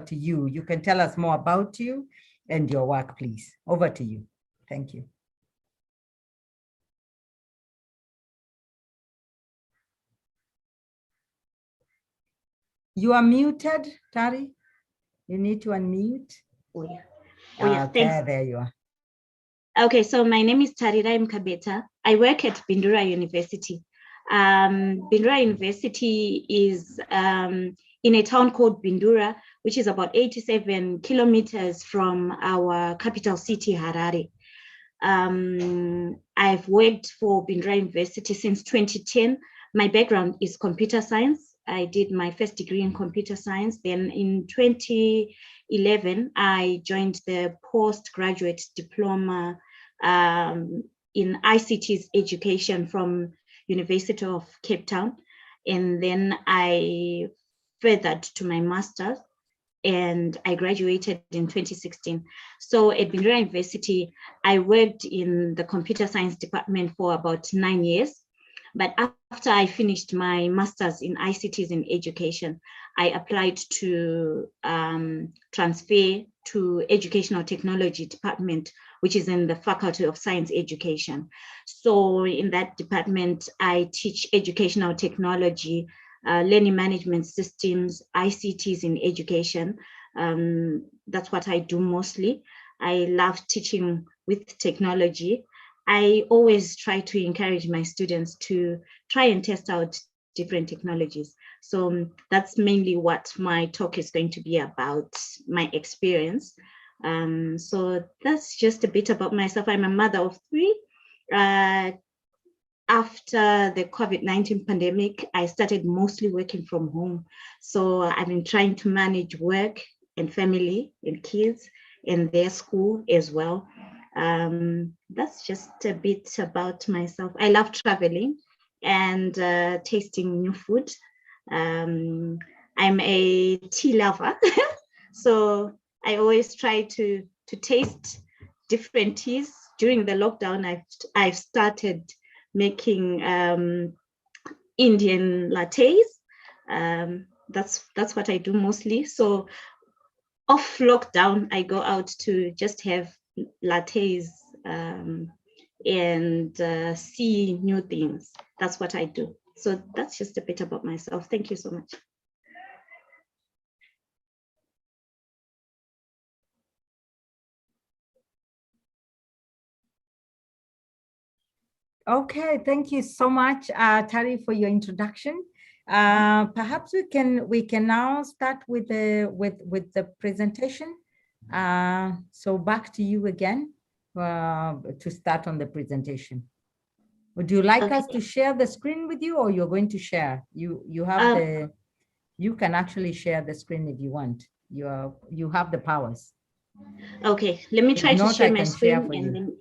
to you. You can tell us more about you and your work, please. Over to you. Thank you. You are muted, Tari. You need to unmute. Oh, yeah. Oh, yeah. Okay, Thanks. there you are. Okay, so my name is Tarira Mkabeta. I work at Bindura University. Bindura University is in a town called Bindura, which is about 87 kilometers from our capital city, Harare. I've worked for Bindura University since 2010. My background is computer science. I did my first degree in computer science. Then in 2011, I joined the postgraduate diploma in ICT's education from University of Cape Town. And then I furthered to my master's and I graduated in 2016. So at Bindura University, I worked in the computer science department for about 9 years. But after I finished my master's in ICTs in education, I applied to transfer to educational technology department, which is in the Faculty of Science Education. So in that department, I teach educational technology, learning management systems, ICTs in education. That's what I do mostly. I love teaching with technology. I always try to encourage my students to try and test out different technologies. So that's mainly what my talk is going to be about, my experience. So that's just a bit about myself. I'm a mother of 3. After the COVID-19 pandemic, I started mostly working from home. So I've been trying to manage work and family and kids and their school as well. That's just a bit about myself. I love traveling and tasting new food. I'm a tea lover, so I always try to taste different teas. During the lockdown, I've started making Indian lattes. That's what I do mostly. So off lockdown, I go out to just have lattes and see new things. That's what I do. So that's just a bit about myself. Thank you so much. Okay, thank you so much, Tari, for your introduction. Perhaps we can now start with the presentation. So back to you again to start on the presentation. Would you like us to share the screen with you, or you're going to share? You have you can actually share the screen if you want. You have the powers. Okay, let me try to share my screen and then.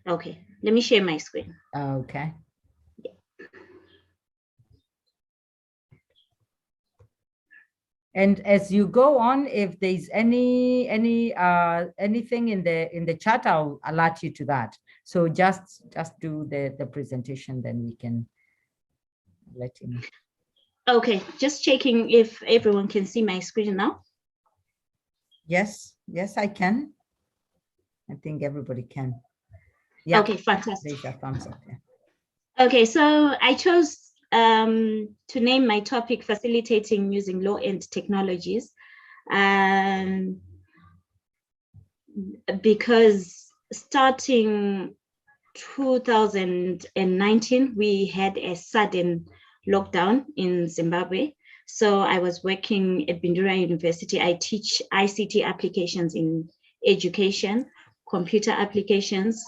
Okay, let me share my screen. Okay. And as you go on, if there's anything in the chat, I'll alert you to that. So just do the presentation, then we can let you know. Okay, just checking if everyone can see my screen now. Yes, I can. I think everybody can. Yeah. Okay, fantastic. There's a thumbs up. Yeah. Okay, so I chose to name my topic facilitating using low-end technologies, because starting 2019, we had a sudden lockdown in Zimbabwe. So I was working at Bindura University. I teach ICT applications in education, computer applications,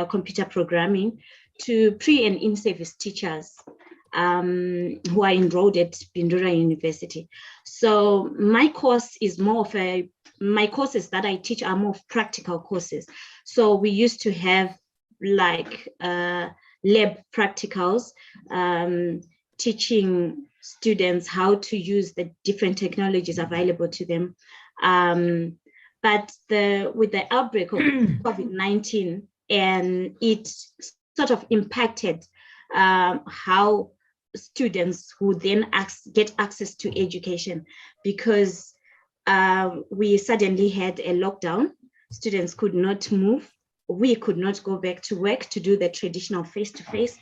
computer programming to pre and in-service teachers who are enrolled at Bindura University. So my course is more of my courses that I teach are more of practical courses. So we used to have like lab practicals, teaching students how to use the different technologies available to them. But with the outbreak of COVID-19, and it sort of impacted how students who then get access to education, because we suddenly had a lockdown. Students could not move. We could not go back to work to do the traditional face-to-face.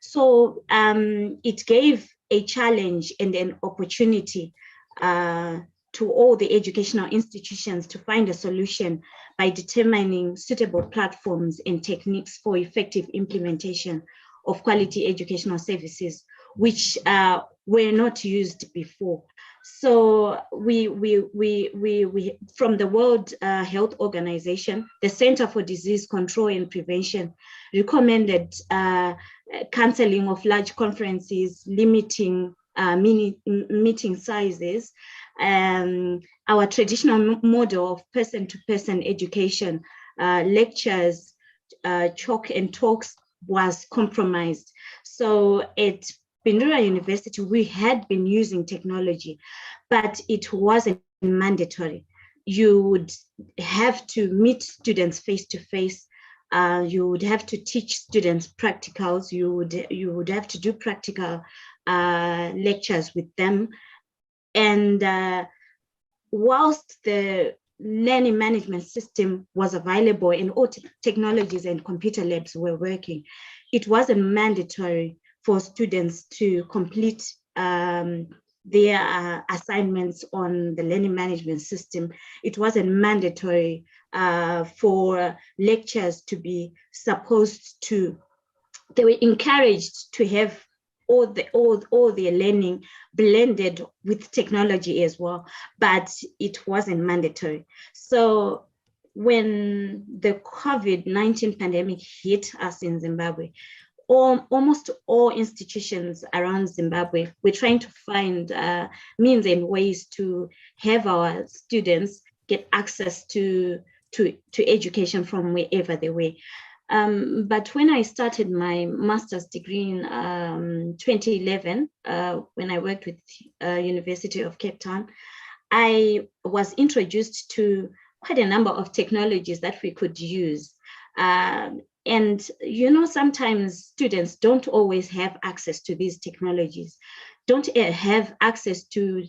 So it gave a challenge and an opportunity to all the educational institutions to find a solution by determining suitable platforms and techniques for effective implementation of quality educational services, which were not used before. So we from the World Health Organization, the Center for Disease Control and Prevention recommended canceling of large conferences, limiting meeting sizes. Our traditional model of person-to-person education, lectures, chalk and talks was compromised. So at Bindura University, we had been using technology, but it wasn't mandatory. You would have to meet students face-to-face. You would have to teach students practicals. You would have to do practical lectures with them. And whilst the learning management system was available and all technologies and computer labs were working, it wasn't mandatory for students to complete their assignments on the learning management system. It wasn't mandatory for lectures to be supposed to, they were encouraged to have all the learning blended with technology as well, but it wasn't mandatory. So when the COVID-19 pandemic hit us in Zimbabwe, almost all institutions around Zimbabwe were trying to find means and ways to have our students get access to education from wherever they were. But when I started my master's degree in 2011, when I worked with University of Cape Town, I was introduced to quite a number of technologies that we could use. And, you know, sometimes students don't always have access to these technologies, don't have access to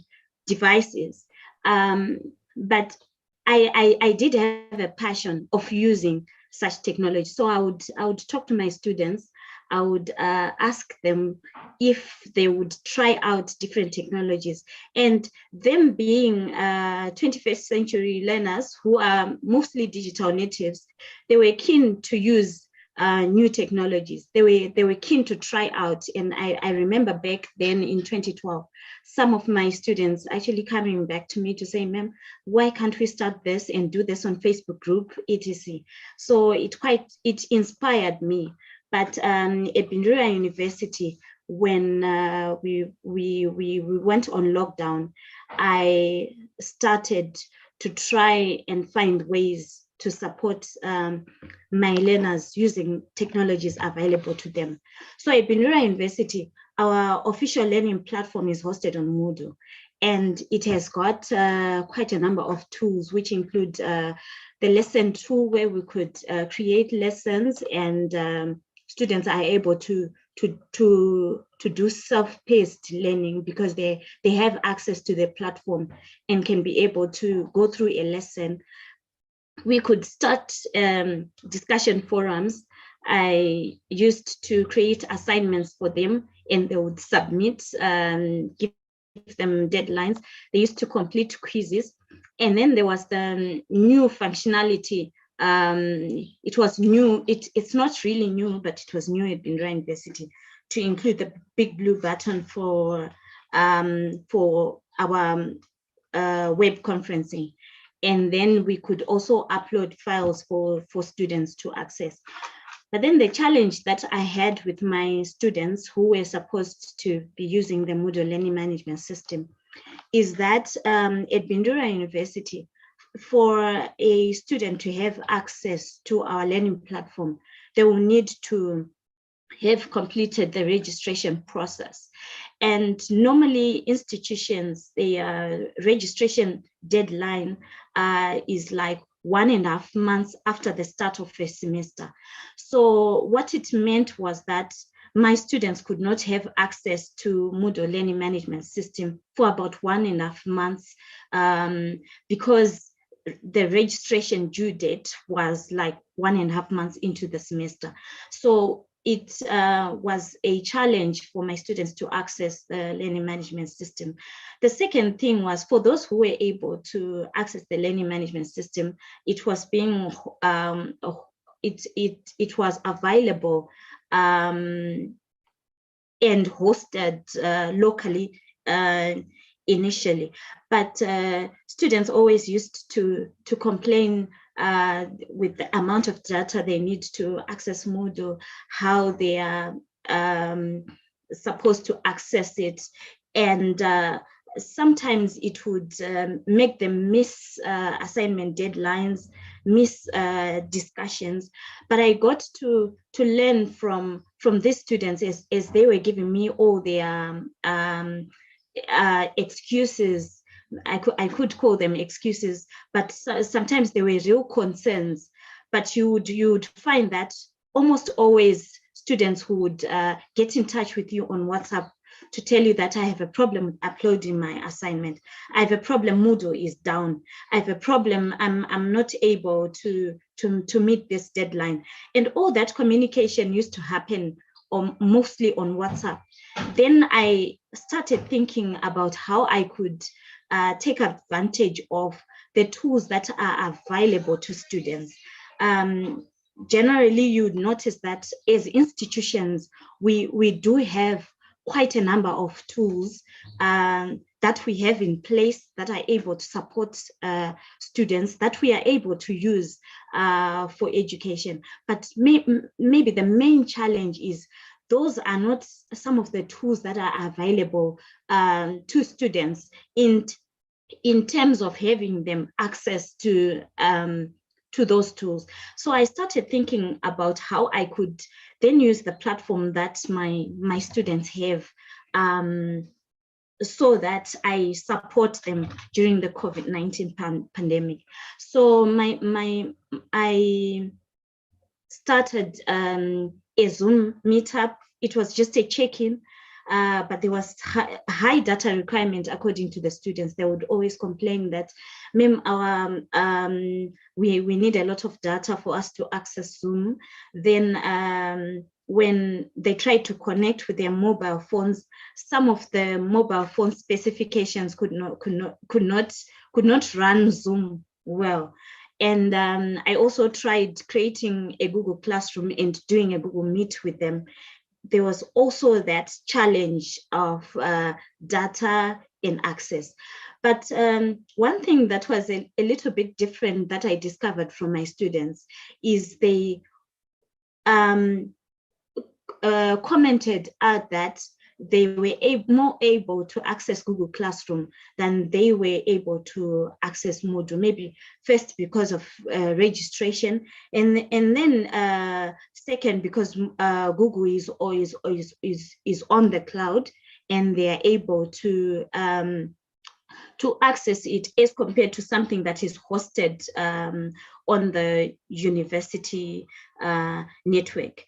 devices. But I did have a passion of using such technology. So I would talk to my students. I would ask them if they would try out different technologies. And them being 21st century learners who are mostly digital natives, they were keen to use new technologies. They were keen to try out. And I remember back then in 2012, some of my students actually coming back to me to say, ma'am, why can't we start this and do this on Facebook group, etc. So it inspired me. But at Bindura University, when we went on lockdown, I started to try and find ways to support my learners using technologies available to them. So at Bindura University, our official learning platform is hosted on Moodle, and it has got quite a number of tools, which include the lesson tool where we could create lessons, and students are able to do self-paced learning because they have access to the platform and can be able to go through a lesson. We could start discussion forums. I used to create assignments for them, and they would submit, give them deadlines. They used to complete quizzes. And then there was the new functionality. It was new. It's not really new, but it was new at Bindura University, to include the big blue button for our web conferencing. And then we could also upload files for students to access. But then the challenge that I had with my students who were supposed to be using the Moodle learning management system is that at Bindura University, for a student to have access to our learning platform, they will need to have completed the registration process. And normally institutions, the registration deadline is like 1.5 months after the start of a semester. So what it meant was that my students could not have access to Moodle learning management system for about 1.5 months because the registration due date was like 1.5 months into the semester. So it was a challenge for my students to access the learning management system. The second thing was, for those who were able to access the learning management system, it was being it was available and hosted locally initially, but students always used to complain with the amount of data they need to access Moodle, how they are supposed to access it, and sometimes it would make them miss assignment deadlines, miss discussions. But I got to learn from these students as they were giving me all their excuses. I could call them excuses, but sometimes they were real concerns. But you would find that almost always students who would get in touch with you on WhatsApp to tell you that I have a problem with uploading my assignment. I have a problem, Moodle is down. I have a problem, I'm not able to meet this deadline. And all that communication used to happen mostly on WhatsApp. Then I started thinking about how I could take advantage of the tools that are available to students. Generally, you'd notice that as institutions, we do have quite a number of tools that we have in place that are able to support students, that we are able to use for education. But maybe the main challenge is those are not some of the tools that are available to students in terms of having them access to those tools. So I started thinking about how I could then use the platform that my students have so that I support them during the COVID-19 pandemic. So I started a Zoom meetup. It was just a check-in, but there was high data requirement according to the students. They would always complain that, "Ma'am, we need a lot of data for us to access Zoom." Then when they tried to connect with their mobile phones, some of the mobile phone specifications could not run Zoom well. And I also tried creating a Google Classroom and doing a Google Meet with them. There was also that challenge of data and access. But one thing that was a little bit different that I discovered from my students is they commented out that they were more able to access Google Classroom than they were able to access Moodle. Maybe first because of registration, and then second because Google is always on the cloud, and they are able to access it as compared to something that is hosted on the university network.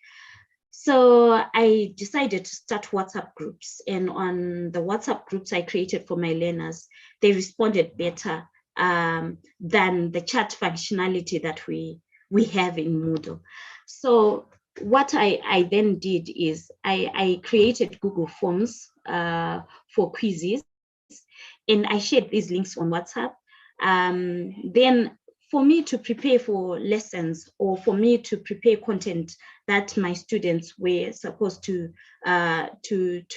So I decided to start WhatsApp groups, and on the WhatsApp groups I created for my learners, they responded better than the chat functionality that we have in Moodle. So what I then did is I created Google Forms for quizzes, and I shared these links on WhatsApp. Then for me to prepare for lessons, or for me to prepare content that my students were supposed to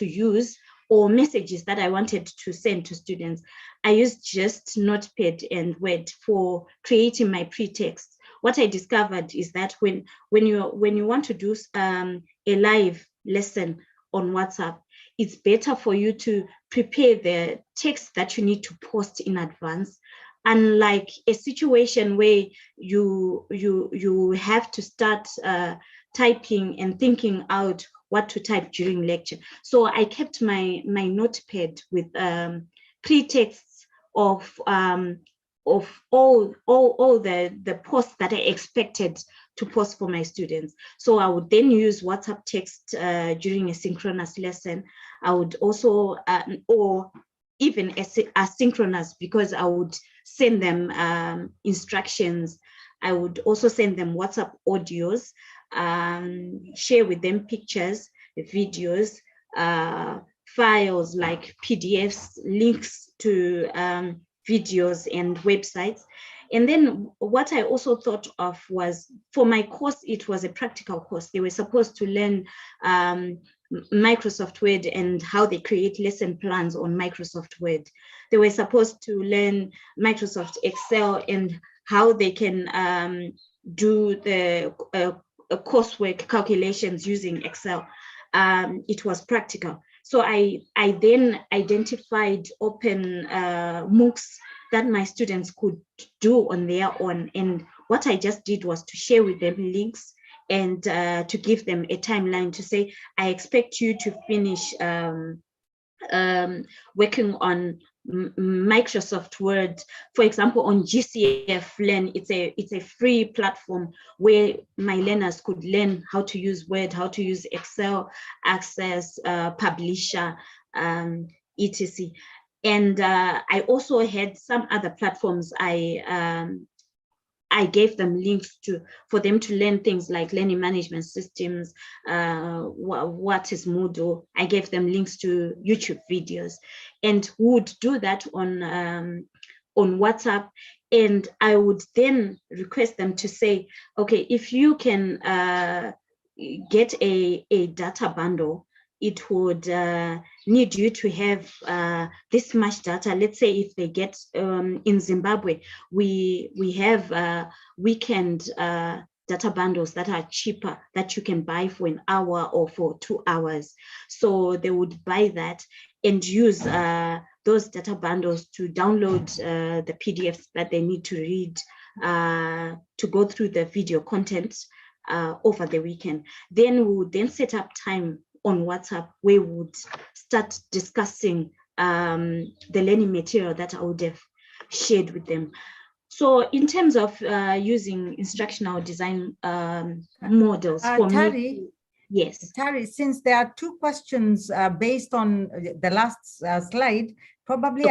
use, or messages that I wanted to send to students, I used just Notepad and Word for creating my pretext. What I discovered is that when you want to do a live lesson on WhatsApp, it's better for you to prepare the text that you need to post in advance. Unlike a situation where you have to start typing and thinking out what to type during lecture. So I kept my notepad with pretexts of all the posts that I expected to post for my students. So I would then use WhatsApp text during a synchronous lesson. I would also, or even asynchronous, because I would send them instructions. I would also send them WhatsApp audios, share with them pictures, videos, files like PDFs, links to videos and websites. And then what I also thought of was, for my course, it was a practical course. They were supposed to learn Microsoft Word and how they create lesson plans on Microsoft Word. They were supposed to learn Microsoft Excel and how they can do the coursework calculations using Excel. It was practical. So I then identified open MOOCs that my students could do on their own. And what I just did was to share with them links and to give them a timeline to say, I expect you to finish working on Microsoft Word, for example, on GCF Learn. It's a free platform where my learners could learn how to use Word, how to use Excel, Access, Publisher, etc. And I also had some other platforms I gave them links to, for them to learn things like learning management systems, what is Moodle. I gave them links to YouTube videos, and would do that on WhatsApp. And I would then request them to say, okay, if you can get a data bundle, it would need you to have this much data. Let's say if they get in Zimbabwe, we have weekend data bundles that are cheaper, that you can buy for an hour or for 2 hours. So they would buy that and use those data bundles to download the PDFs that they need to read, to go through the video content over the weekend. Then we would then set up time on WhatsApp where we would start discussing the learning material that I would have shared with them. So in terms of using instructional design models, for Tari, me, yes. Tari, since there are 2 questions based on the last slide, probably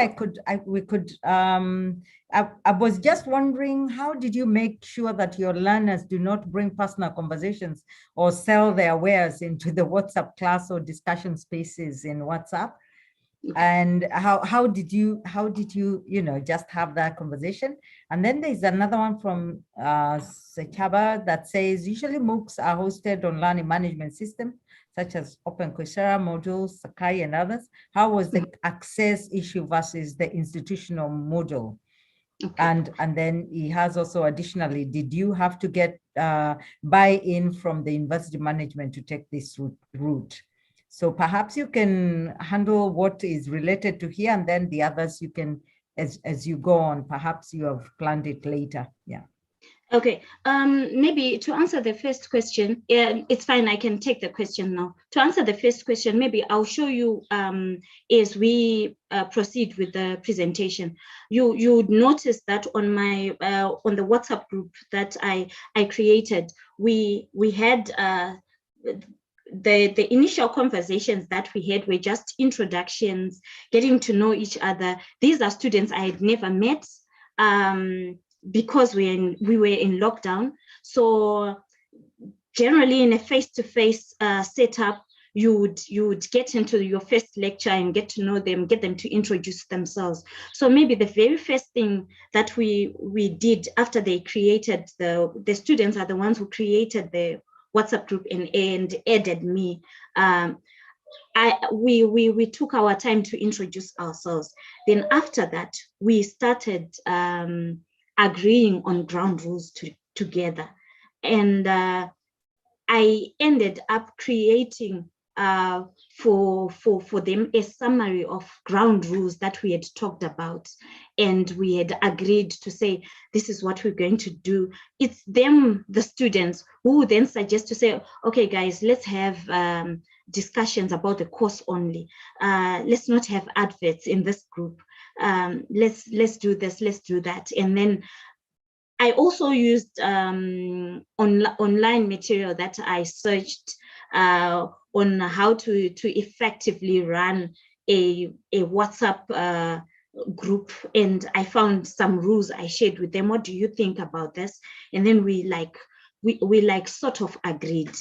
I was just wondering, how did you make sure that your learners do not bring personal conversations or sell their wares into the WhatsApp class or discussion spaces in WhatsApp? And how did you just have that conversation? And then there's another one from Sechaba that says, usually MOOCs are hosted on learning management system such as Open Coursera, Moodle, Sakai, and others. How was the access issue versus the institutional Moodle? Okay. And then he has also additionally, did you have to get buy-in from the university management to take this route? So perhaps you can handle what is related to here, and then the others you can, as you go on, perhaps you have planned it later. Yeah. Okay, maybe to answer the first question, it's fine, I can take the question now. To answer the first question, maybe I'll show you as we proceed with the presentation. You would notice that on my on the WhatsApp group that I created, we had the initial conversations that we had were just introductions, getting to know each other. These are students I had never met, because we were in lockdown. So generally in a face-to-face setup, you would get into your first lecture and get to know them, get them to introduce themselves. So maybe the very first thing that we did after they created, the students are the ones who created the WhatsApp group and added me. We took our time to introduce ourselves. Then after that, we started agreeing on ground rules together. And I ended up creating for them a summary of ground rules that we had talked about. And we had agreed to say, this is what we're going to do. It's them, the students, who then suggest to say, okay, guys, let's have discussions about the course only. Let's not have adverts in this group. Let's do this, let's do that. And then I also used online material that I searched on how to effectively run a WhatsApp group, and I found some rules. I shared with them, what do you think about this? And then we sort of agreed.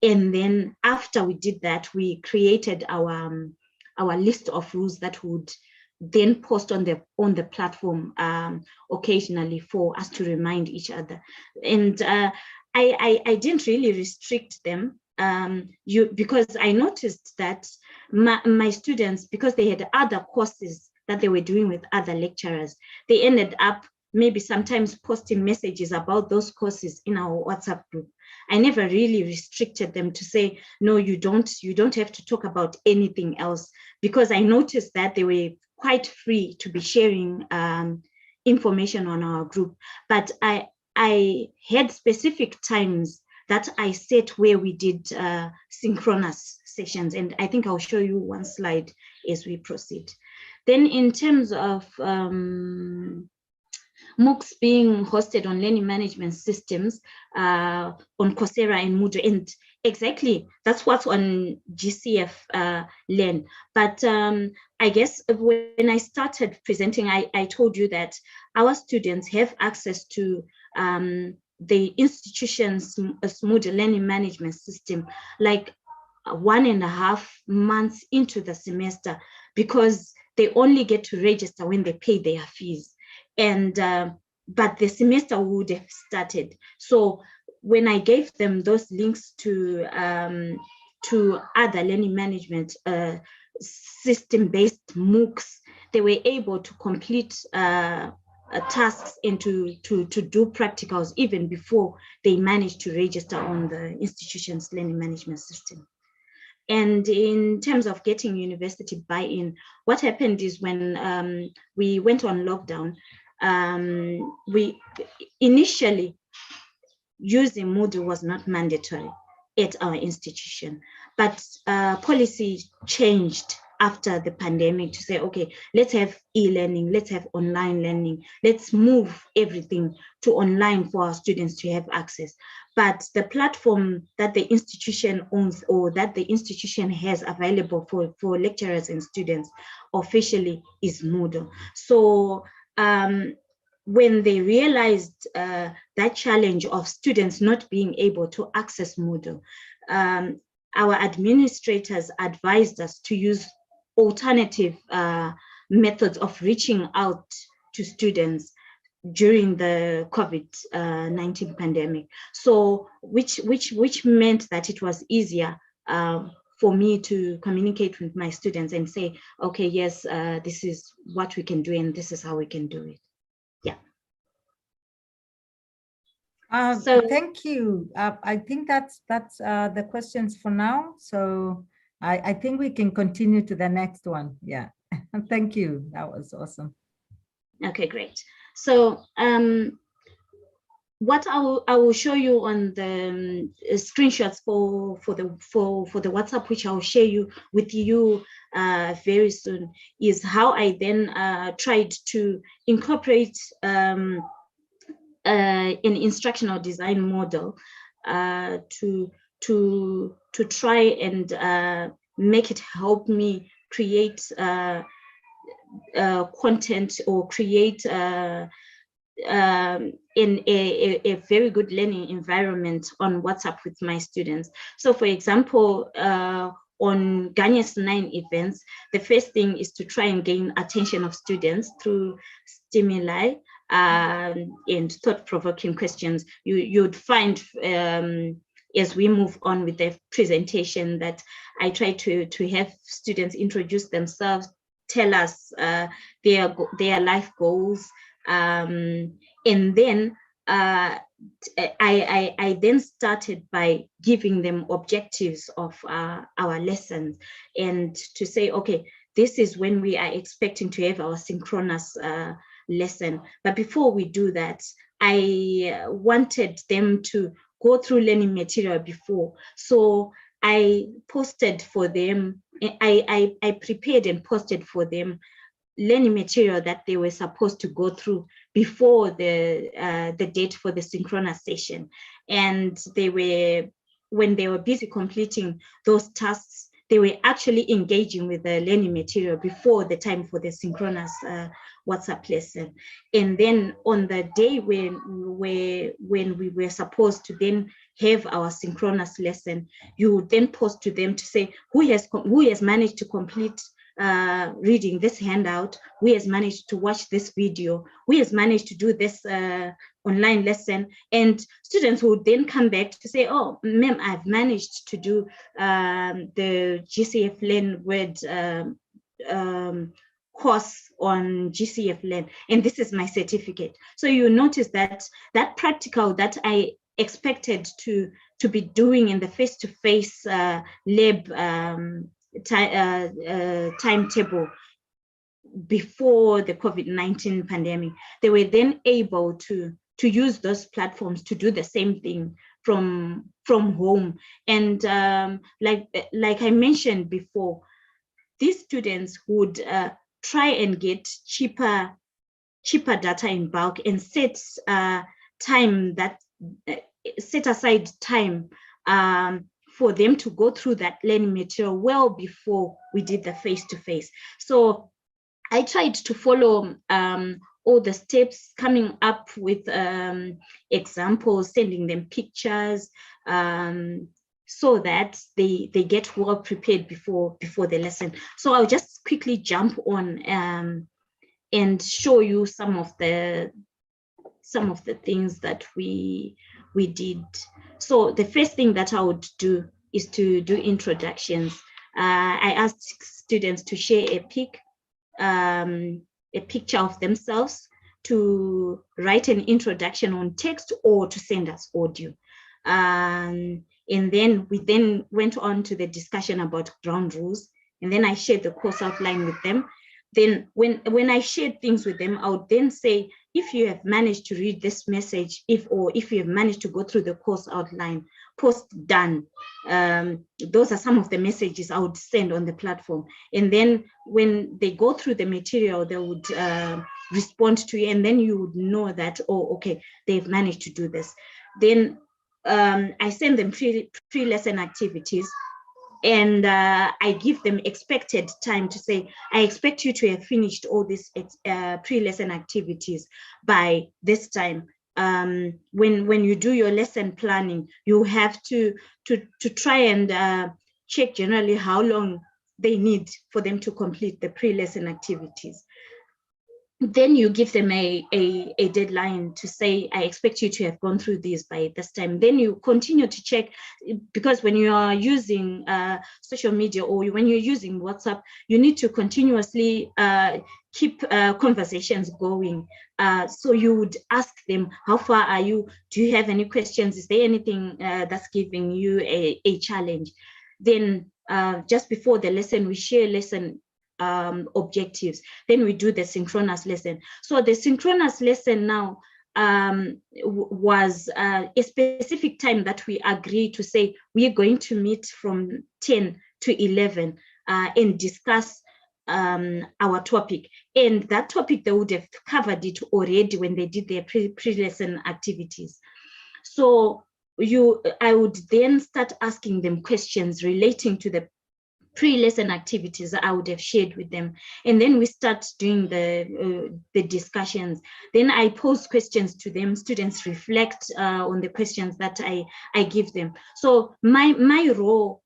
And then after we did that, we created our list of rules that would then post on the platform occasionally for us to remind each other. And I didn't really restrict them because I noticed that my students, because they had other courses that they were doing with other lecturers, they ended up maybe sometimes posting messages about those courses in our WhatsApp group. I never really restricted them to say, no, you don't have to talk about anything else, because I noticed that they were quite free to be sharing information on our group. But I had specific times that I set where we did synchronous sessions, and I think I'll show you one slide as we proceed. Then in terms of MOOCs being hosted on learning management systems on Coursera and Moodle, and exactly that's what's on GCF Learn. But I guess when I started presenting, I told you that our students have access to the institution's Moodle learning management system like 1.5 months into the semester, because they only get to register when they pay their fees. And but the semester would have started. So when I gave them those links to other learning management system-based MOOCs, they were able to complete tasks and to do practicals even before they managed to register on the institution's learning management system. And in terms of getting university buy-in, what happened is when we went on lockdown, we initially using Moodle was not mandatory at our institution, but policy changed after the pandemic to say, okay, let's have e-learning, let's have online learning, let's move everything to online for our students to have access. But the platform that the institution owns or that the institution has available for lecturers and students officially is Moodle. So when they realized that challenge of students not being able to access Moodle, our administrators advised us to use alternative methods of reaching out to students during the COVID-19 pandemic. So which meant that it was easier for me to communicate with my students and say, okay, yes, this is what we can do and this is how we can do it. Yeah. So thank you. I think that's the questions for now. So I think we can continue to the next one. Yeah. Thank you. That was awesome. Okay, great. So what I will show you on the screenshots for the WhatsApp, which I'll share with you very soon, is how I then tried to incorporate an instructional design model to try and make it help me create content or create in a very good learning environment on WhatsApp with my students. So for example, on Ganye's 9 events, the first thing is to try and gain attention of students through stimuli and thought-provoking questions. You'd find as we move on with the presentation that I try to have students introduce themselves, tell us their life goals, and then I then started by giving them objectives of our lessons, and to say, okay, this is when we are expecting to have our synchronous lesson. But before we do that, I wanted them to go through learning material before. So I posted for them, I prepared and posted for them learning material that they were supposed to go through before the date for the synchronous session. And when they were busy completing those tasks, they were actually engaging with the learning material before the time for the synchronous WhatsApp lesson. And then on the day when we were supposed to then have our synchronous lesson, you would then post to them to say who has managed to complete reading this handout, who has managed to watch this video, who has managed to do this online lesson. And students would then come back to say, oh, ma'am, I've managed to do the GCF Learn Word course on GCF Learn, and this is my certificate. So you notice that that practical that I expected to be doing in the face-to-face lab timetable before the COVID-19 pandemic, they were then able to use those platforms to do the same thing from home. And like I mentioned before, these students would try and get cheaper data in bulk and set aside time for them to go through that learning material well before we did the face-to-face. So I tried to follow all the steps, coming up with examples, sending them pictures, so that they get well prepared before the lesson. So I'll just quickly jump on and show you some of the things that we did. So the first thing that I would do is to do introductions. I asked students to share a picture of themselves, to write an introduction on text, or to send us audio. And then we then went on to the discussion about ground rules, and then I shared the course outline with them. Then when I shared things with them, I would then say, if you have managed to read this message, if you have managed to go through the course outline, post done. Those are some of the messages I would send on the platform. And then when they go through the material, they would respond to you, and then you would know that, oh, okay, they've managed to do this. Then I send them pre-lesson activities, and I give them expected time to say, I expect you to have finished all these pre-lesson activities by this time. When you do your lesson planning, you have to try and check generally how long they need for them to complete the pre-lesson activities. Then you give them a deadline to say, I expect you to have gone through these by this time. Then you continue to check, because when you are using social media, or when you're using WhatsApp, you need to continuously keep conversations going. So you would ask them, how far are you? Do you have any questions? Is there anything that's giving you a challenge? Then just before the lesson, we share lesson objectives. Then we do the synchronous lesson. So the synchronous lesson now was a specific time that we agreed to say, we're going to meet from 10 to 11 and discuss our topic. And that topic, they would have covered it already when they did their pre-lesson activities. So I would then start asking them questions relating to the pre-lesson activities that I would have shared with them. And then we start doing the discussions. Then I pose questions to them. Students reflect on the questions that I give them. So my role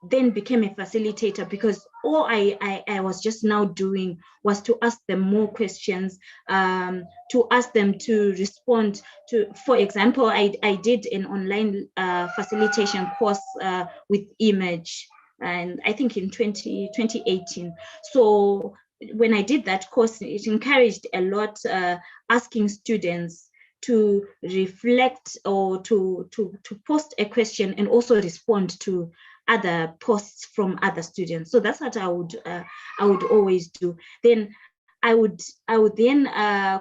then became a facilitator, because all I was just now doing was to ask them more questions, to ask them to respond to, for example, I did an online facilitation course with Image, and I think in 2018. So when I did that course, it encouraged a lot, asking students to reflect or to post a question and also respond to other posts from other students. So that's what I would always do. Then I would then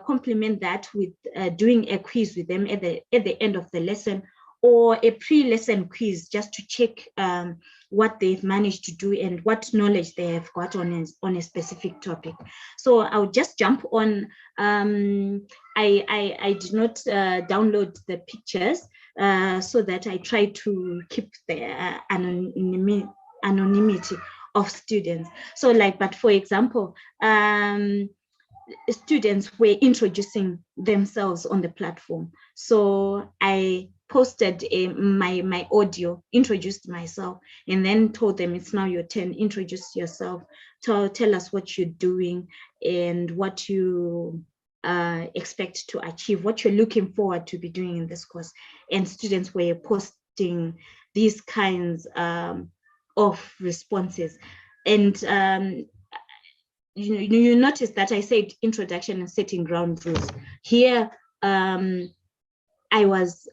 complement that with doing a quiz with them at the end of the lesson, or a pre-lesson quiz just to check what they've managed to do and what knowledge they have got on a specific topic. So I'll just jump on. I did not download the pictures so that I try to keep the anonymity of students. So but for example, students were introducing themselves on the platform. So I posted my audio, introduced myself, and then told them it's now your turn, introduce yourself, tell us what you're doing and what you expect to achieve, what you're looking forward to be doing in this course. And students were posting these kinds of responses. And you notice that I said introduction and setting ground rules. Here, I was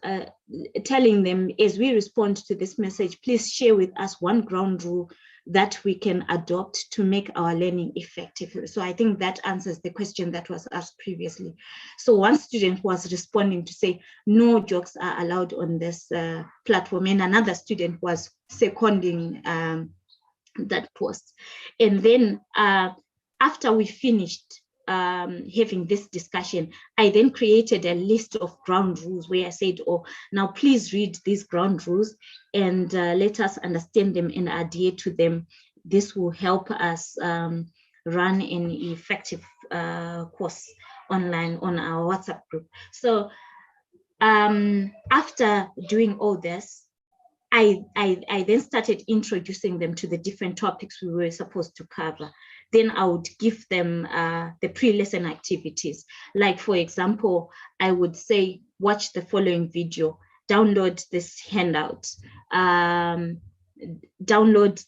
telling them, as we respond to this message, please share with us one ground rule that we can adopt to make our learning effective. So I think that answers the question that was asked previously. So one student was responding to say, no jokes are allowed on this platform, and another student was seconding that post. And then after we finished having this discussion, I then created a list of ground rules where I said, oh, now please read these ground rules and let us understand them and adhere to them. This will help us run an effective course online on our WhatsApp group. So after doing all this, I then started introducing them to the different topics we were supposed to cover. Then I would give them the pre-lesson activities. Like, for example, I would say, watch the following video, download this handout, download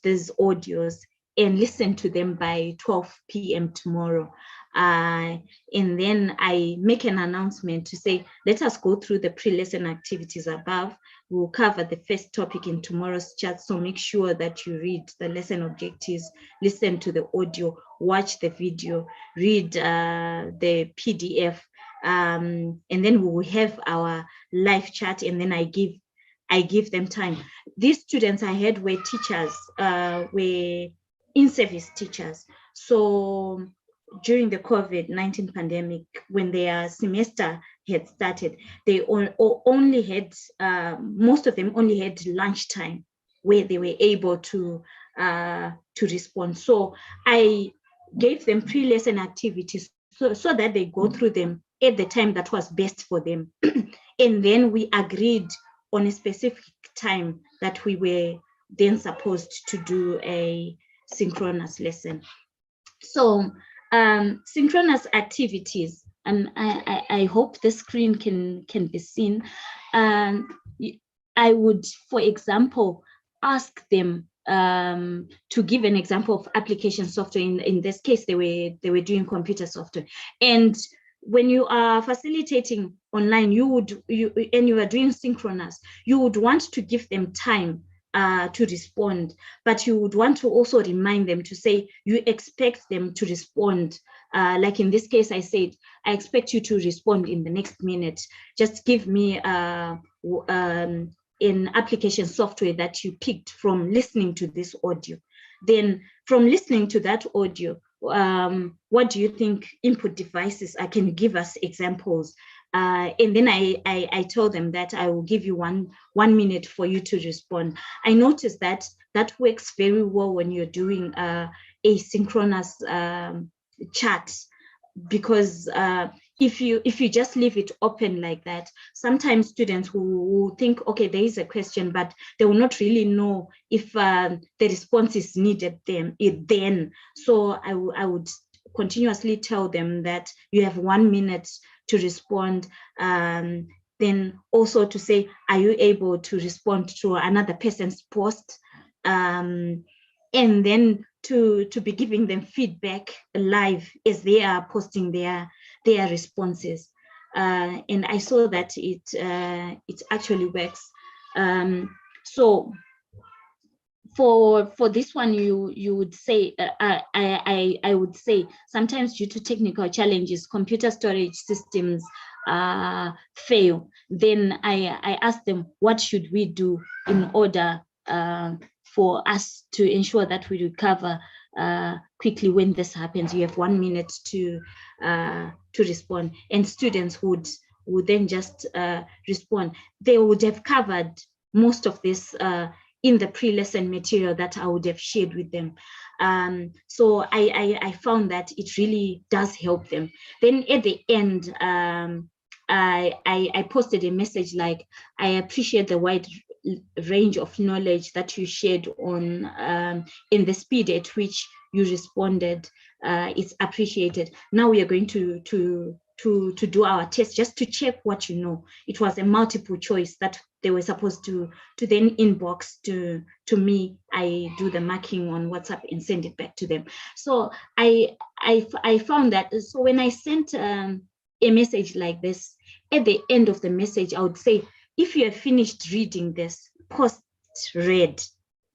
these audios, and listen to them by 12 p.m. tomorrow. And then I make an announcement to say, let us go through the pre-lesson activities above. We'll cover the first topic in tomorrow's chat, so make sure that you read the lesson objectives, listen to the audio, watch the video, read the PDF, and then we will have our live chat, and then I give them time. These students I had were teachers, were in-service teachers. So during the COVID-19 pandemic, when their semester had started, they only had, most of them only had lunchtime where they were able to respond. So I gave them pre-lesson activities so that they go through them at the time that was best for them. And then we agreed on a specific time that we were then supposed to do a synchronous lesson. So synchronous activities, and I hope the screen can be seen. I would, for example, ask them to give an example of application software. In this case, they were doing computer software. And when you are facilitating online, and you are doing synchronous, you would want to give them time to respond, but you would want to also remind them to say you expect them to respond. Like in this case, I said, I expect you to respond in the next minute. Just give me an application software that you picked from listening to this audio. Then from listening to that audio, what do you think input devices are? Can you give us examples? And then I told them that I will give you one minute for you to respond. I noticed that works very well when you're doing asynchronous chat, because if you just leave it open like that, sometimes students will think, okay, there is a question, but they will not really know if the response is needed then. So I would continuously tell them that you have 1 minute to respond. Then also to say, are you able to respond to another person's post? And then to be giving them feedback live as they are posting their responses. And I saw that it actually works. So for this one, you would say, I would say, sometimes due to technical challenges, computer storage systems fail. then I asked them, what should we do in order for us to ensure that we recover quickly when this happens? You have 1 minute to respond. And students would then just respond. They would have covered most of this in the pre-lesson material that I would have shared with them. So I found that it really does help them. Then at the end, I posted a message like, I appreciate the wide range of knowledge that you shared on in the speed at which you responded. It's appreciated. Now we are going to do our test just to check what you know. It was a multiple choice that they were supposed to then inbox to me. I do the marking on WhatsApp and send it back to them. So I found that, so when I sent a message like this, at the end of the message, I would say, if you have finished reading this, post read.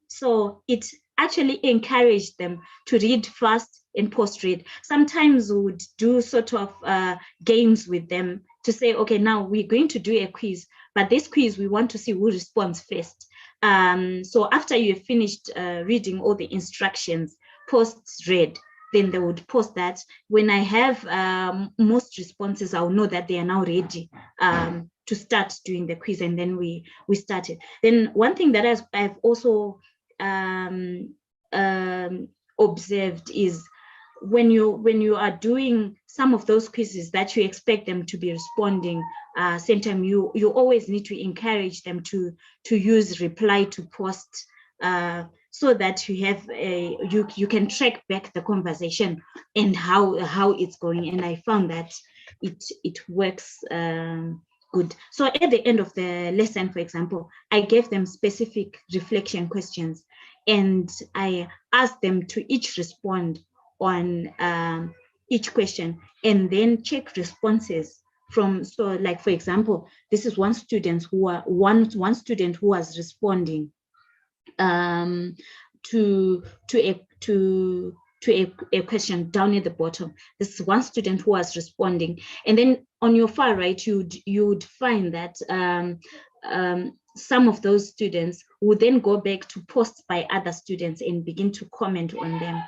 So it actually encouraged them to read fast and post read. Sometimes we would do sort of games with them to say, okay, now we're going to do a quiz, but this quiz, we want to see who responds first. So after you've finished reading all the instructions, post read, then they would post that. When I have most responses, I'll know that they are now ready to start doing the quiz, and then we started. Then one thing that I've also observed is when you are doing some of those quizzes that you expect them to be responding same time, you always need to encourage them to use reply to post, so that you have you can track back the conversation and how it's going. And I found that it works good. So at the end of the lesson, for example, I gave them specific reflection questions, and I asked them to each respond on each question, and then check responses from. So, like, for example, this is one student who was responding to a question down at the bottom. This is one student who was responding, and then on your far right, you would find that some of those students would then go back to posts by other students and begin to comment on them.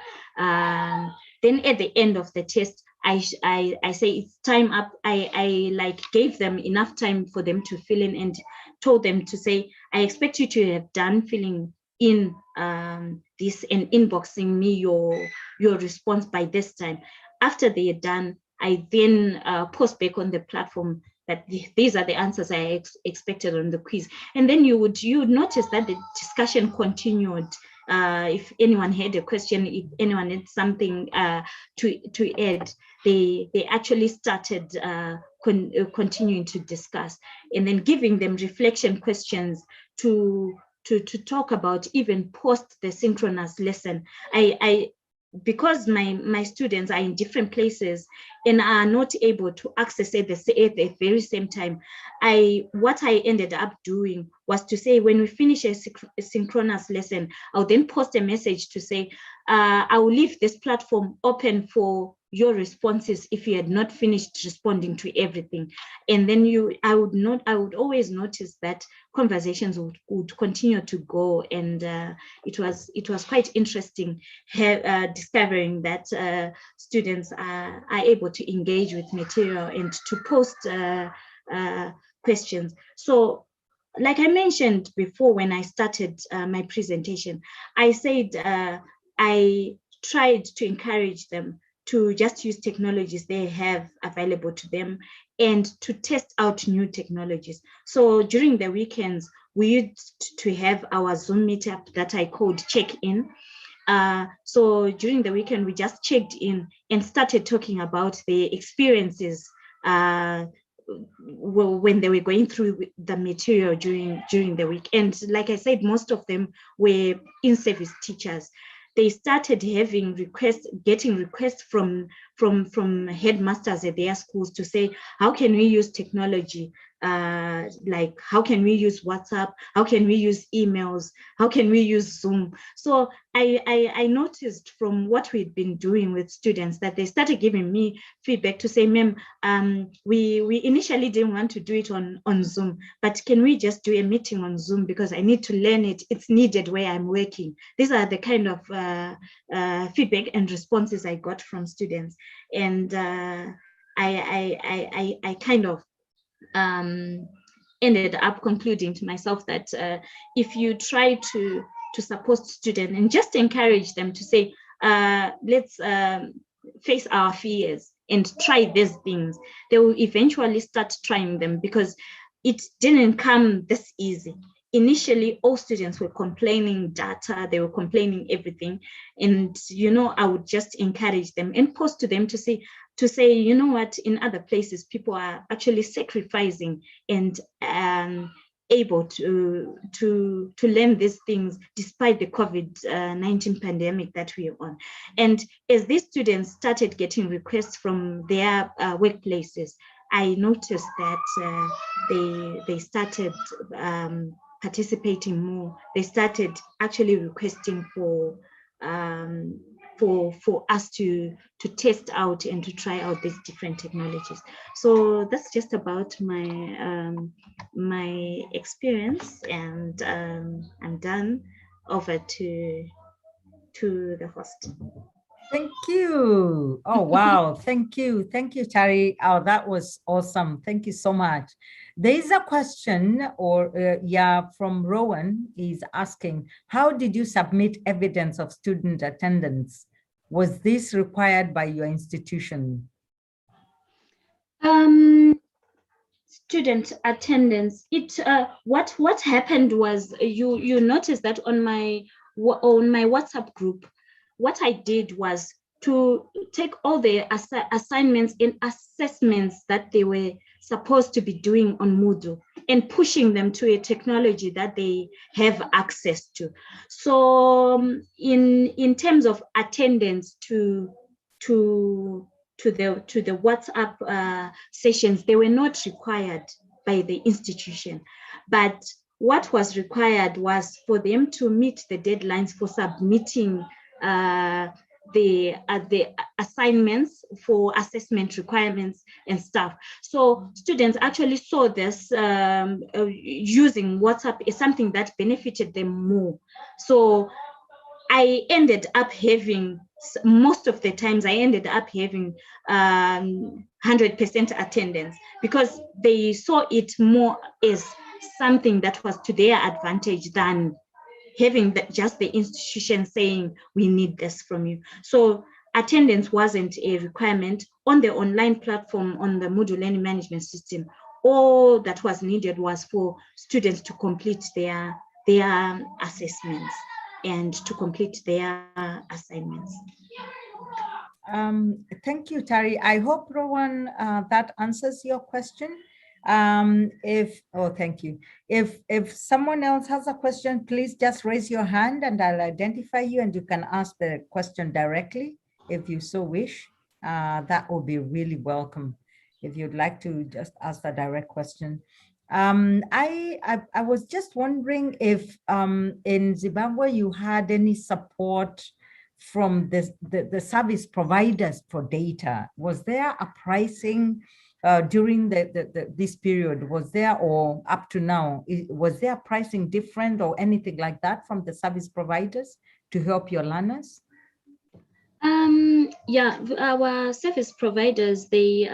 Then at the end of the test, I say it's time up. I like gave them enough time for them to fill in, and told them to say, I expect you to have done filling in this and inboxing me your response by this time. After they are done, I then post back on the platform that these are the answers I expected on the quiz. And then you would notice that the discussion continued. If anyone had a question, if anyone had something to add, they actually started continuing to discuss, and then giving them reflection questions to talk about even post the synchronous lesson. Because my students are in different places and are not able to access it at the very same time, what I ended up doing was to say, when we finish a synchronous lesson, I'll then post a message to say, I will leave this platform open for your responses if you had not finished responding to everything. And then I would always notice that conversations would continue to go, and it was quite interesting discovering that students are able to engage with material and to post questions. So, like I mentioned before, when I started my presentation, I said I tried to encourage them to just use technologies they have available to them and to test out new technologies. So during the weekends, we used to have our Zoom meetup that I called check-in. So during the weekend, we just checked in and started talking about the experiences when they were going through the material during the week. And like I said, most of them were in-service teachers. They started getting requests from from headmasters at their schools to say, how can we use technology? Like, how can we use WhatsApp? How can we use emails? How can we use Zoom? So I noticed from what we'd been doing with students that they started giving me feedback to say, ma'am, we initially didn't want to do it on Zoom, but can we just do a meeting on Zoom, because I need to learn it. It's needed where I'm working. These are the kind of feedback and responses I got from students. And I kind of ended up concluding to myself that if you try to support students and just encourage them to say, let's face our fears and try these things, they will eventually start trying them, because it didn't come this easy. Initially, all students were complaining data, they were complaining everything. And, I would just encourage them and post to them to say, you know what, in other places, people are actually sacrificing and able to learn these things despite the COVID-19 pandemic that we are on. And as these students started getting requests from their workplaces, I noticed that they started participating more. They started actually requesting for us to test out and to try out these different technologies. So that's just about my my experience, and I'm done. Over to the host. Thank you. Oh, wow. Thank you. Thank you, Tari. Oh, that was awesome. Thank you so much. There is a question from Rowan. He's asking, how did you submit evidence of student attendance? Was this required by your institution? Student attendance. What happened was you noticed that on my WhatsApp group, what I did was to take all the assignments and assessments that they were supposed to be doing on Moodle and pushing them to a technology that they have access to. So in terms of attendance to the WhatsApp sessions, they were not required by the institution. But what was required was for them to meet the deadlines for submitting the assignments for assessment requirements and stuff. So students actually saw this using WhatsApp is something that benefited them more. So I ended up having, most of the times I ended up having 100% attendance, because they saw it more as something that was to their advantage than having just the institution saying, we need this from you. So attendance wasn't a requirement on the online platform, on the Moodle Learning Management System. All that was needed was for students to complete their assessments and to complete their assignments. Thank you, Tari. I hope, Rowan, that answers your question. Thank you. If someone else has a question, please just raise your hand and I'll identify you and you can ask the question directly if you so wish. That will be really welcome if you'd like to just ask the direct question. I was just wondering if in Zimbabwe you had any support from the service providers for data. Was there a pricing during this period? Was there, or up to now, was there pricing different or anything like that from the service providers to help your learners? Yeah, our service providers, they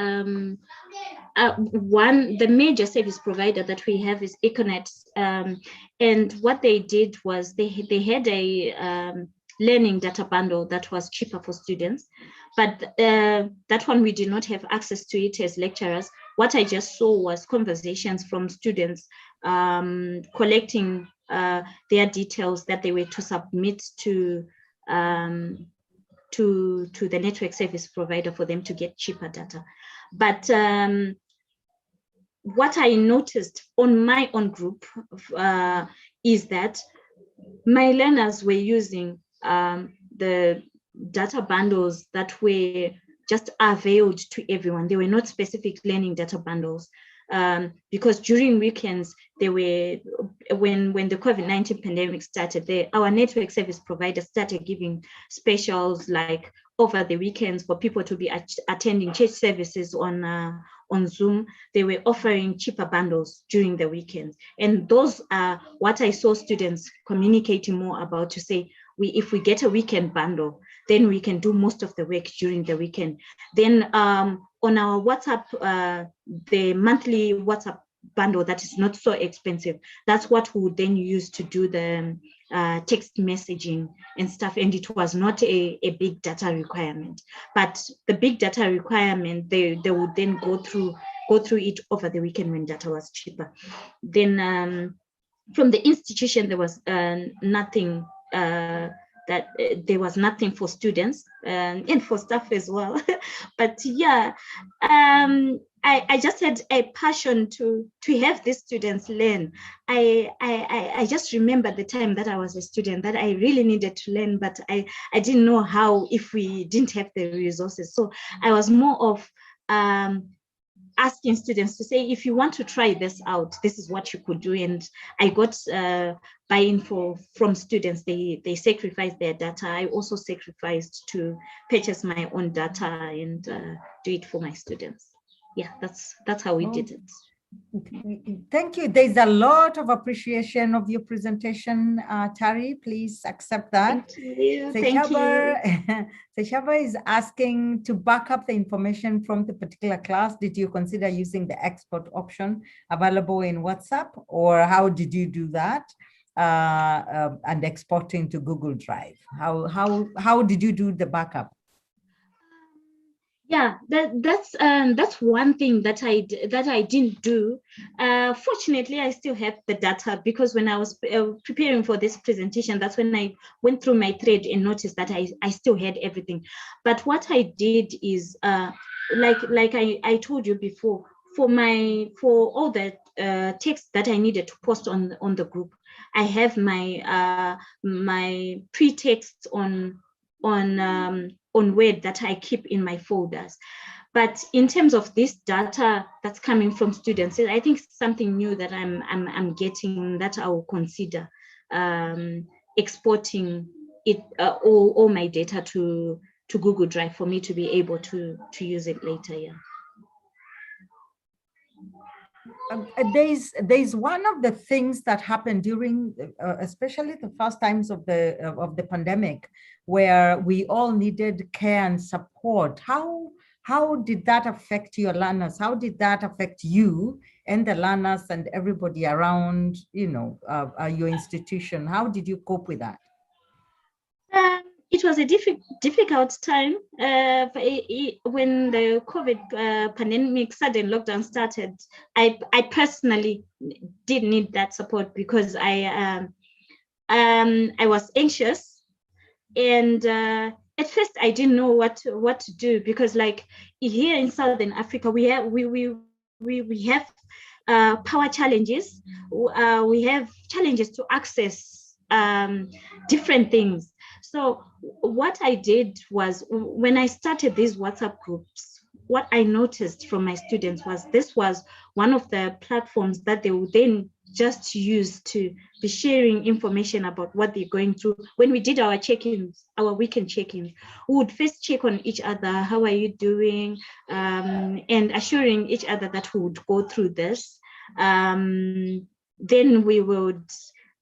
the major service provider that we have is Synchronous, and what they did was they had a learning data bundle that was cheaper for students, but that one we did not have access to it as lecturers. What I just saw was conversations from students collecting their details that they were to submit to the network service provider for them to get cheaper data. But what I noticed on my own group is that my learners were using the data bundles that were just availed to everyone. They were not specific learning data bundles. Because during weekends, they were, when the COVID-19 pandemic started, our network service providers started giving specials like over the weekends for people to be attending church services on Zoom. They were offering cheaper bundles during the weekends. And those are what I saw students communicating more about, to say, if we get a weekend bundle, then we can do most of the work during the weekend. Then on our WhatsApp, the monthly WhatsApp bundle that is not so expensive, that's what we would then use to do the text messaging and stuff. And it was not a big data requirement, but the big data requirement, they would then go through it over the weekend when data was cheaper. Then from the institution, there was nothing, there was nothing for students and for staff as well. But yeah, I just had a passion to have these students learn. I just remember the time that I was a student that I really needed to learn, but I didn't know how if we didn't have the resources. So I was more of asking students to say, if you want to try this out, this is what you could do. And I got buy-in from students. They sacrificed their data. I also sacrificed to purchase my own data and do it for my students. Yeah, that's how we did it. Thank you. There's a lot of appreciation of your presentation, Tari. Please accept that. Thank you. Thank you. Sechaba is asking to back up the information from the particular class. Did you consider using the export option available in WhatsApp, or how did you do that? And exporting to Google Drive. How did you do the backup? Yeah, that's one thing that I didn't do. Fortunately, I still have the data, because when I was preparing for this presentation, that's when I went through my thread and noticed that I still had everything. But what I did is, like I told you before, for all the text that I needed to post on the group, I have my my pre-text on Word that I keep in my folders. But in terms of this data that's coming from students, I think it's something new that I'm getting, that I will consider exporting it, all my data to Google Drive for me to be able to use it later. Yeah. There's one of the things that happened during, especially the first times of the pandemic, where we all needed care and support. How did that affect your learners? How did that affect you and the learners and everybody around, your institution? How did you cope with that? It was a difficult time when the COVID pandemic sudden lockdown started. I personally did need that support, because I was anxious, and at first I didn't know what to do, because like here in Southern Africa we have power challenges. We have challenges to access different things. So what I did was, when I started these WhatsApp groups, what I noticed from my students was this was one of the platforms that they would then just use to be sharing information about what they're going through. When we did our check-ins, our weekend check-ins, we would first check on each other, how are you doing? And assuring each other that we would go through this. Then we would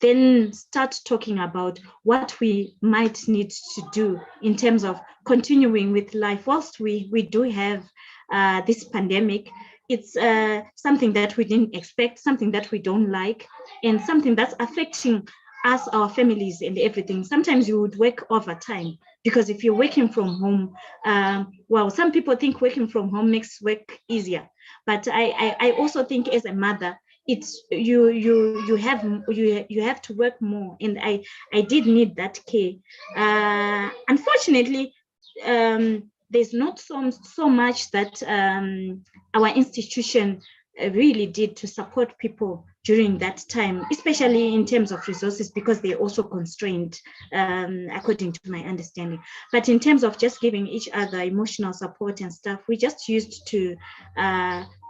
then start talking about what we might need to do in terms of continuing with life. Whilst we do have this pandemic, it's something that we didn't expect, something that we don't like, and something that's affecting us, our families, and everything. Sometimes you would work overtime, because if you're working from home, well, some people think working from home makes work easier, but I also think as a mother, it's you have to work more, and I did need that care. Unfortunately, there's not so much that our institution really did to support people during that time, especially in terms of resources, because they're also constrained, according to my understanding. But in terms of just giving each other emotional support and stuff, we just used to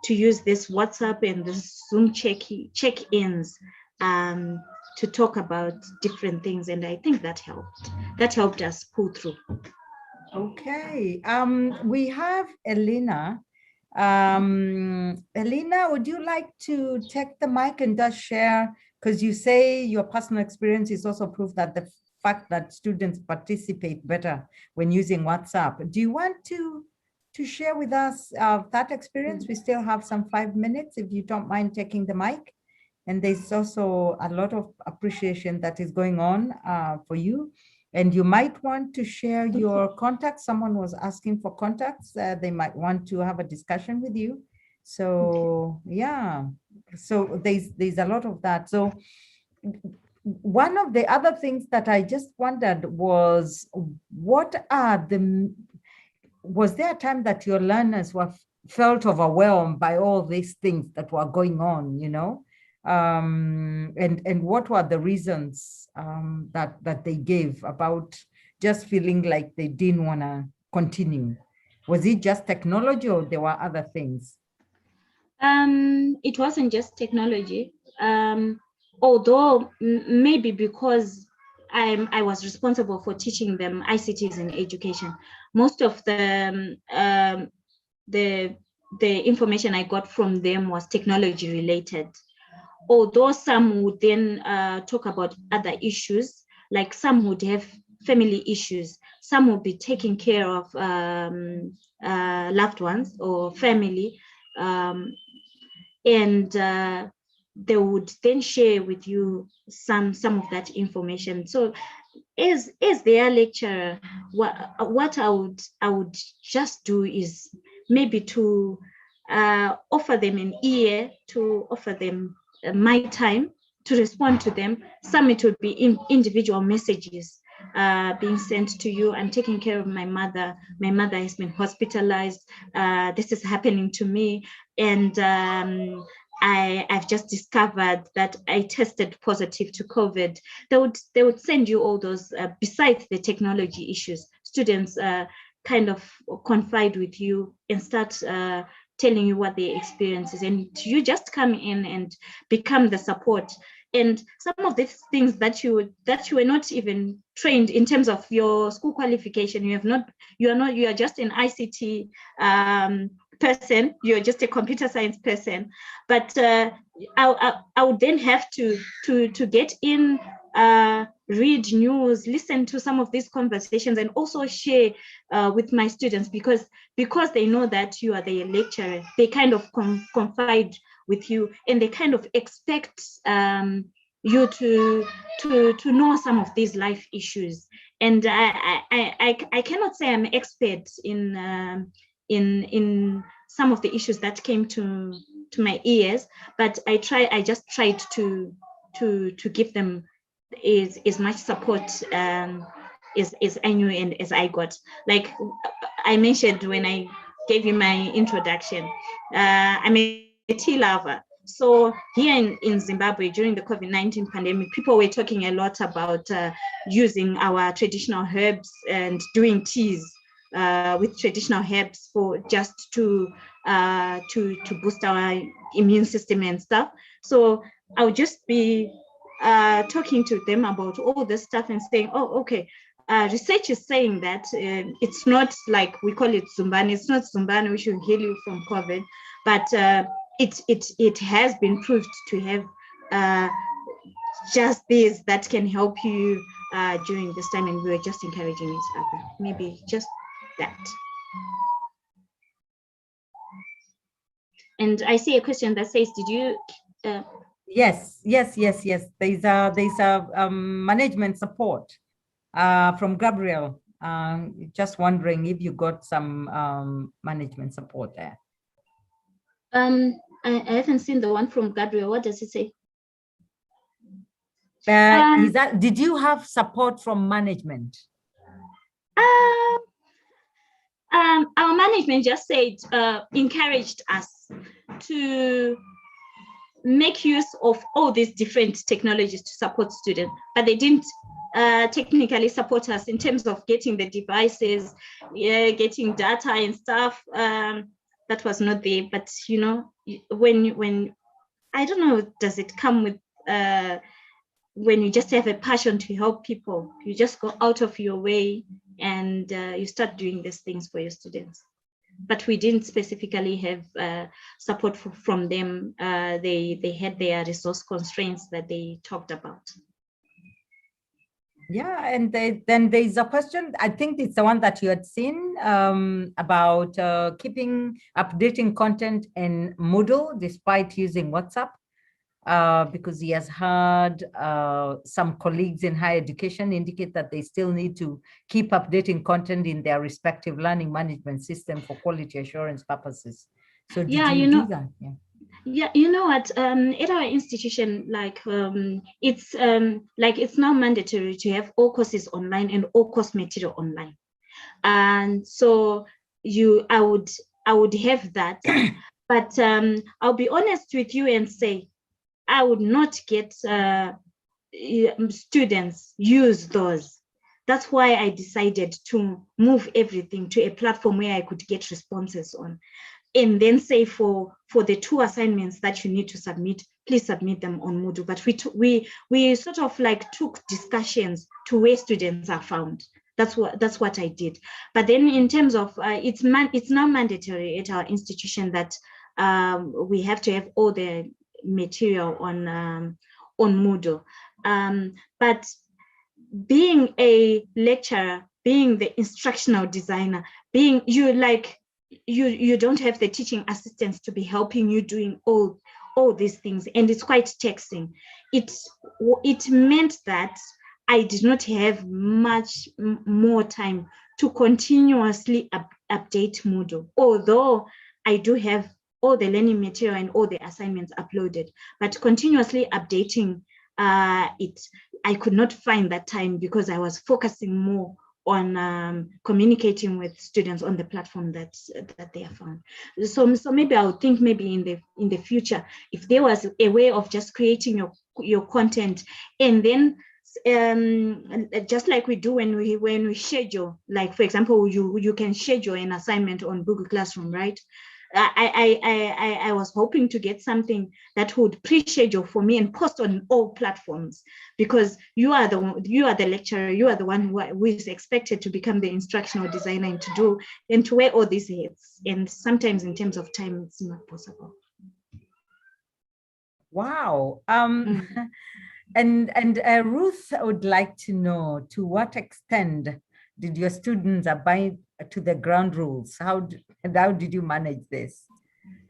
use this WhatsApp and this Zoom check-ins to talk about different things. And I think that helped. That helped us pull through. Okay. We have Elena. Elena, would you like to take the mic and just share, because you say your personal experience is also proof that the fact that students participate better when using WhatsApp. Do you want to share with us that experience? We still have some 5 minutes, if you don't mind taking the mic. And there's also a lot of appreciation that is going on for you. And you might want to share your contacts. Someone was asking for contacts. They might want to have a discussion with you. So yeah, so there's a lot of that. So one of the other things that I just wondered was, was there a time that your learners felt overwhelmed by all these things that were going on, you know? And what were the reasons that they gave about just feeling like they didn't want to continue? Was it just technology, or there were other things? It wasn't just technology, although maybe because I was responsible for teaching them ICTs in education. Most of the information I got from them was technology related. Although some would then talk about other issues, like some would have family issues, some would be taking care of loved ones or family, and they would then share with you some of that information. So as their lecturer, what I would just do is maybe to offer them an ear, to offer them my time to respond to them. Some it would be individual messages being sent to you. I'm taking care of my mother. My mother has been hospitalized. This is happening to me. And I've just discovered that I tested positive to COVID. They would send you all those, besides the technology issues. Students kind of confide with you and start telling you what their experience is, and you just come in and become the support. And some of these things that you were not even trained in terms of your school qualification, you are just an ICT person, you're just a computer science person. But I would then have to get in, read news, listen to some of these conversations, and also share with my students, because they know that you are their lecturer. They kind of confide with you, and they kind of expect you to know some of these life issues. And I cannot say I'm expert in some of the issues that came to my ears, but I just tried to give them as much support as I knew and as I got. Like I mentioned when I gave you my introduction, I'm a tea lover. So here in Zimbabwe during the COVID-19 pandemic, people were talking a lot about using our traditional herbs and doing teas with traditional herbs for just to boost our immune system and stuff. So I would just be talking to them about all this stuff and saying, oh, okay, research is saying that it's not like we call it Zumbani. It's not Zumbani which will heal you from COVID, but it has been proved to have just this that can help you during this time, and we were just encouraging each other. Maybe just that. And I see a question that says, did you Yes. There's a management support from Gabriel. Just wondering if you got some management support there. I haven't seen the one from Gabriel. What does it say? Did you have support from management? Our management just said, encouraged us to make use of all these different technologies to support students, but they didn't technically support us in terms of getting the devices, getting data and stuff. That was not there. But you know, when I don't know, does it come with when you just have a passion to help people, you just go out of your way and you start doing these things for your students. But we didn't specifically have support from them. They had their resource constraints that they talked about. Yeah, and then there's a question, I think it's the one that you had seen about keeping updating content in Moodle despite using WhatsApp, because he has heard some colleagues in higher education indicate that they still need to keep updating content in their respective learning management system for quality assurance purposes. So did you do that? Yeah. Yeah, you know what? At our institution, it's now mandatory to have all courses online and all course material online, and so I would have that, but I'll be honest with you and say I would not get students use those. That's why I decided to move everything to a platform where I could get responses on. And then say for the 2 assignments that you need to submit, please submit them on Moodle. But we sort of like took discussions to where students are found. That's what I did. But then in terms of it's now mandatory at our institution that we have to have all the material on Moodle. But being a lecturer, being the instructional designer, being you don't have the teaching assistants to be helping you doing all these things, and it's quite taxing. It meant that I did not have much more time to continuously update Moodle, although I do have all the learning material and all the assignments uploaded, but continuously updating it, I could not find that time because I was focusing more on communicating with students on the platform that they are found. So maybe I would think maybe in the future, if there was a way of just creating your content, and then just like we do when we schedule, like for example, you can schedule an assignment on Google Classroom, right? I was hoping to get something that would pre-schedule for me and post on all platforms, because you are the lecturer, you are the one who is expected to become the instructional designer and to wear all these hats. And sometimes in terms of time, it's not possible. Wow. And Ruth would like to know, to what extent did your students abide to the ground rules? How did you manage this?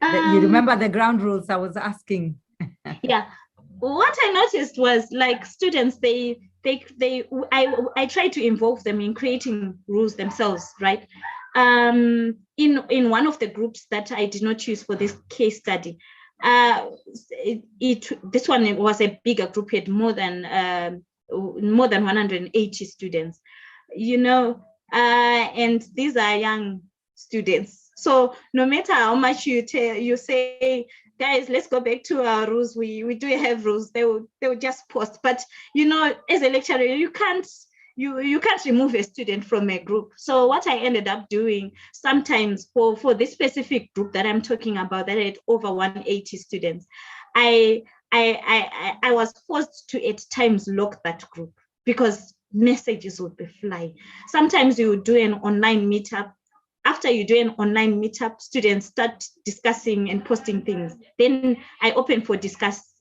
You remember the ground rules I was asking? Yeah, what I noticed was like students, I try to involve them in creating rules themselves, right? In one of the groups that I did not choose for this case study, this one was a bigger group, had more than 180 students, you know, and these are young students. So no matter how much you say, guys, let's go back to our rules. We do have rules. They will just post. But you know, as a lecturer, you can't remove a student from a group. So what I ended up doing sometimes for this specific group that I'm talking about, that had over 180 students, I was forced to at times lock that group because messages would be flying. Sometimes you would do an online meetup. After you do an online meetup, students start discussing and posting things. Then I open for discussions.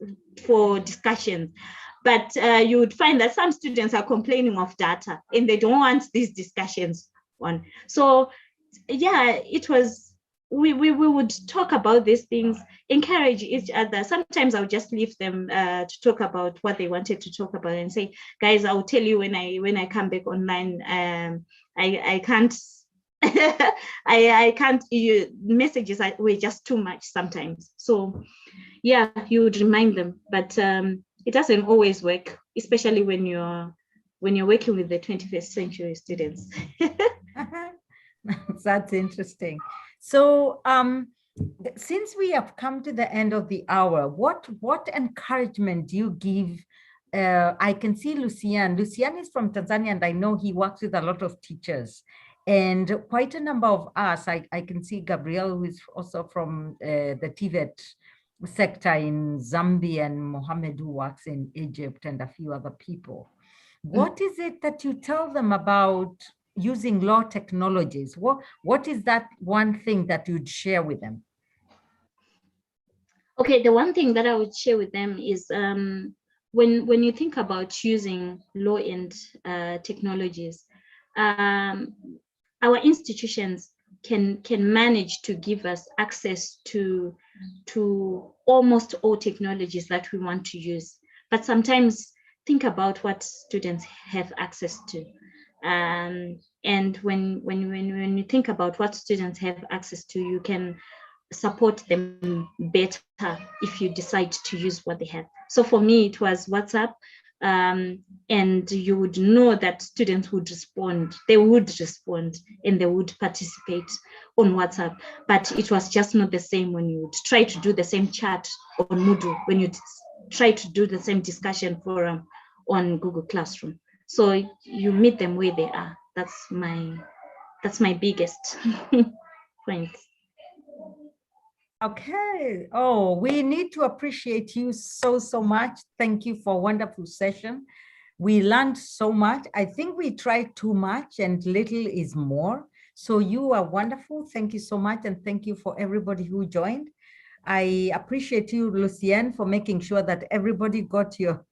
But you would find that some students are complaining of data and they don't want these discussions on. So yeah, it was, we would talk about these things, encourage each other. Sometimes I would just leave them to talk about what they wanted to talk about and say, guys, I'll tell you when I come back online. I can't I can't, messages were just too much sometimes. So yeah, you would remind them, but it doesn't always work, especially when you're working with the 21st century students. That's interesting. So since we have come to the end of the hour, what encouragement do you give? I can see Lucian. Lucian is from Tanzania, and I know he works with a lot of teachers. And quite a number of us, I can see Gabriel, who is also from the TVET sector in Zambia, and Mohammed, who works in Egypt, and a few other people. What is it that you tell them about using law technologies? What is that one thing that you'd share with them? Okay, the one thing that I would share with them is when you think about using law and technologies, our institutions can manage to give us access to almost all technologies that we want to use. But sometimes think about what students have access to. And when you think about what students have access to, you can support them better if you decide to use what they have. So for me, it was WhatsApp. And you would know that students would respond, and they would participate on WhatsApp. But it was just not the same when you would try to do the same chat on Moodle, when you try to do the same discussion forum on Google Classroom. So you meet them where they are. That's my biggest point. Okay. Oh, we need to appreciate you so much. Thank you for a wonderful session. We learned so much. I think we tried too much, and little is more. So you are wonderful. Thank you so much. And thank you for everybody who joined. I appreciate you, Lucienne, for making sure that everybody got your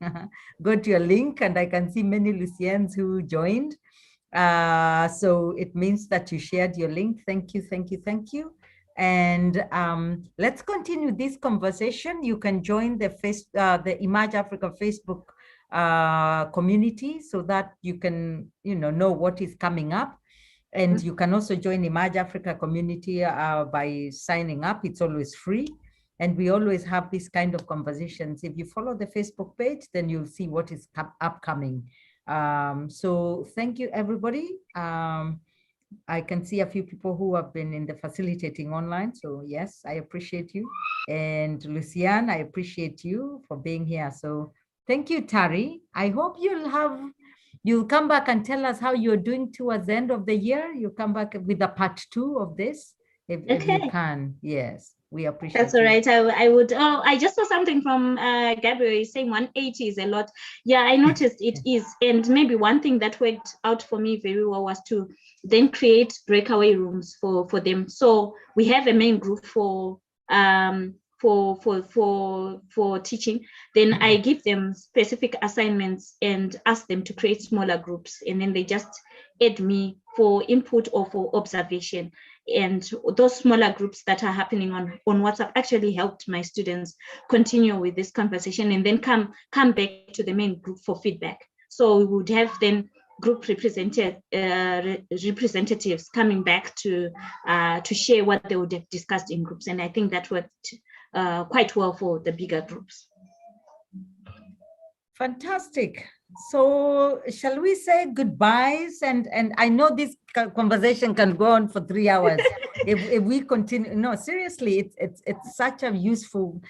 got your link, and I can see many Luciennes who joined. So it means that you shared your link. Thank you, thank you, thank you. And let's continue this conversation. You can join the Emerge Africa Facebook community, so that you can know what is coming up. And you can also join Emerge Africa community by signing up. It's always free. And we always have this kind of conversations. If you follow the Facebook page, then you'll see what is upcoming. So thank you, everybody. I can see a few people who have been in the facilitating online. So yes, I appreciate you. And Lucian, I appreciate you for being here. So thank you, Tari. I hope you'll come back and tell us how you're doing towards the end of the year. You come back with a part 2 of this, if you can. Yes, we appreciate That's all right. I would. Oh, I just saw something from Gabriel saying 180 is a lot. Yeah, I noticed it is. And maybe one thing that worked out for me very well was to then create breakaway rooms for them. So we have a main group for teaching. Then I give them specific assignments and ask them to create smaller groups, and then they just add me for input or for observation. And those smaller groups that are happening on WhatsApp actually helped my students continue with this conversation, and then come back to the main group for feedback. So we would have then group representatives coming back to share what they would have discussed in groups. And I think that worked quite well for the bigger groups. Fantastic. So shall we say goodbyes? And I know this conversation can go on for 3 hours if we continue. No, seriously, it's such a useful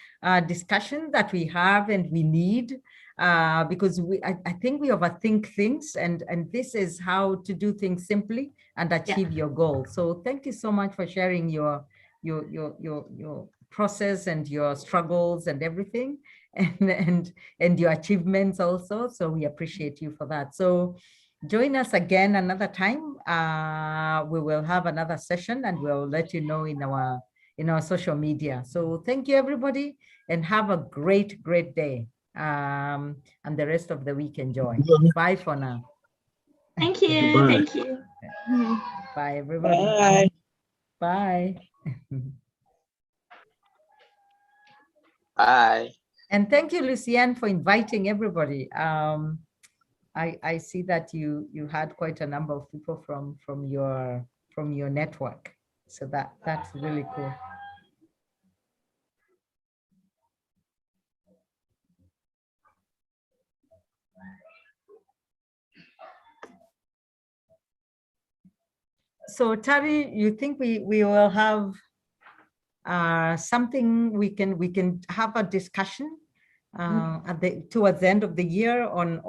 discussion that we have and we need, because I think we overthink things, and this is how to do things simply and achieve your goal. So thank you so much for sharing your process and your struggles and everything. And your achievements also. So we appreciate you for that. So join us again another time. We will have another session, and we'll let you know in our social media. So thank you, everybody, and have a great day. And the rest of the week, enjoy. Bye for now. Thank you. Bye. Thank you. Bye, everybody. Bye. Bye. Bye. And thank you, Lucienne, for inviting everybody. I see that you had quite a number of people from your network, so that's really cool. So Tari, you think we will have something we can have a discussion towards the end of the year on